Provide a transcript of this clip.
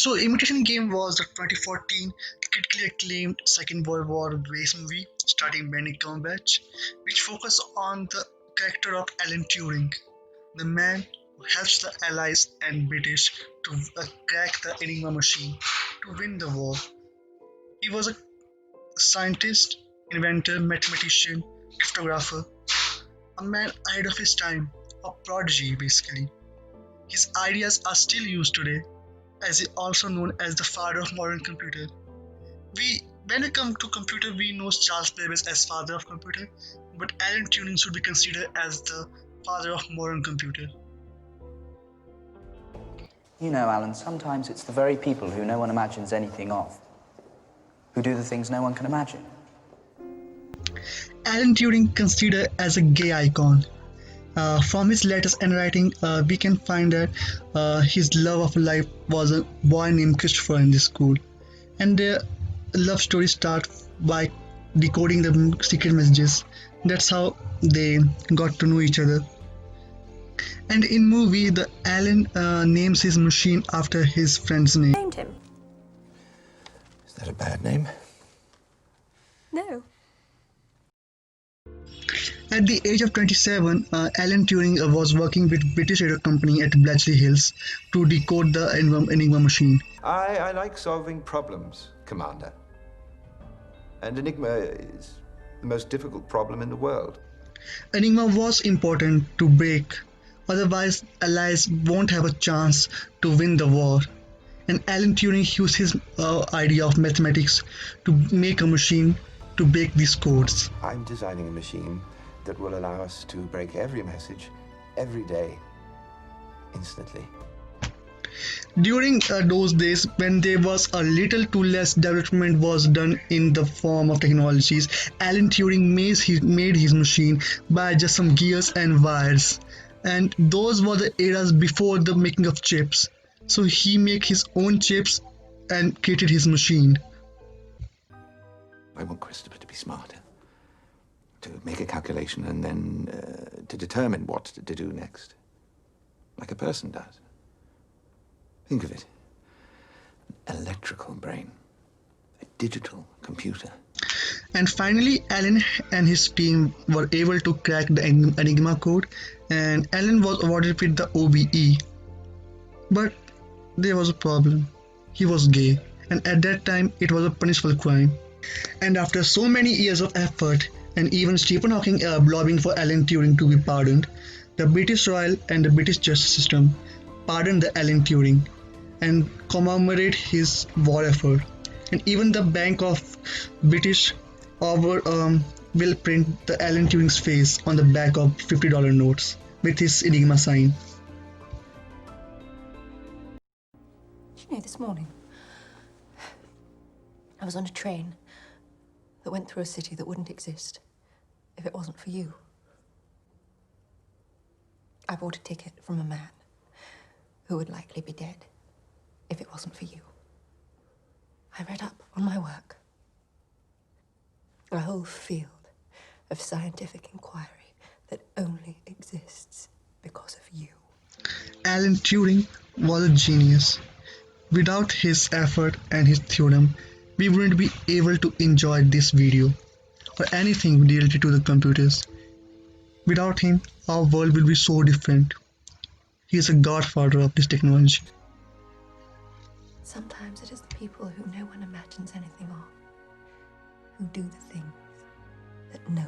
So, Imitation Game was the 2014 critically acclaimed Second World War based movie starring Benedict Cumberbatch, which focused on the character of Alan Turing, the man who helps the Allies and British to crack the Enigma machine to win the war. He was a scientist, inventor, mathematician, cryptographer, a man ahead of his time, a prodigy basically. His ideas are still used today, as he also known as the father of modern computer. When it comes to computer, we know Charles Babbage as father of computer, but Alan Turing should be considered as the father of modern computer. You know, Alan, sometimes it's the very people who no one imagines anything of who do the things no one can imagine. Alan Turing considered as a gay icon. From his letters and writing, we can find that his love of life was a boy named Christopher in this school, and their love story starts by decoding the secret messages. That's how they got to know each other. And in movie, the Alan names his machine after his friend's name. Named him? Is that a bad name? No. At the age of 27, Alan Turing was working with British radio company at Bletchley Hills to decode the Enigma machine. I like solving problems, Commander. And Enigma is the most difficult problem in the world. Enigma was important to break, otherwise Allies won't have a chance to win the war. And Alan Turing used his idea of mathematics to make a machine to break these codes. I'm designing a machine that will allow us to break every message, every day, instantly. During those days when there was a little too less development was done in the form of technologies, Alan Turing made his machine by just some gears and wires. And those were the eras before the making of chips. So he made his own chips and created his machine. I want Christopher to be smarter, to make a calculation and then to determine what to do next, like a person does. Think of it. An electrical brain, a digital computer. And finally, Alan and his team were able to crack the Enigma code, and Alan was awarded with the OBE. But there was a problem. He was gay, and at that time it was a punishable crime. And after so many years of effort, and even Stephen Hawking lobbying for Alan Turing to be pardoned, the British Royal and the British justice system pardoned the Alan Turing and commemorate his war effort. And even the Bank of British will print the Alan Turing's face on the back of $50 notes with his Enigma sign. You know, this morning, I was on a train that went through a city that wouldn't exist if it wasn't for you. I bought a ticket from a man who would likely be dead if it wasn't for you. I read up on my work. A whole field of scientific inquiry that only exists because of you. Alan Turing was a genius. Without his effort and his theorem, we wouldn't be able to enjoy this video or anything related to the computers. Without him, our world will be so different. He is a godfather of this technology. Sometimes it is the people who no one imagines anything of, who do the things that no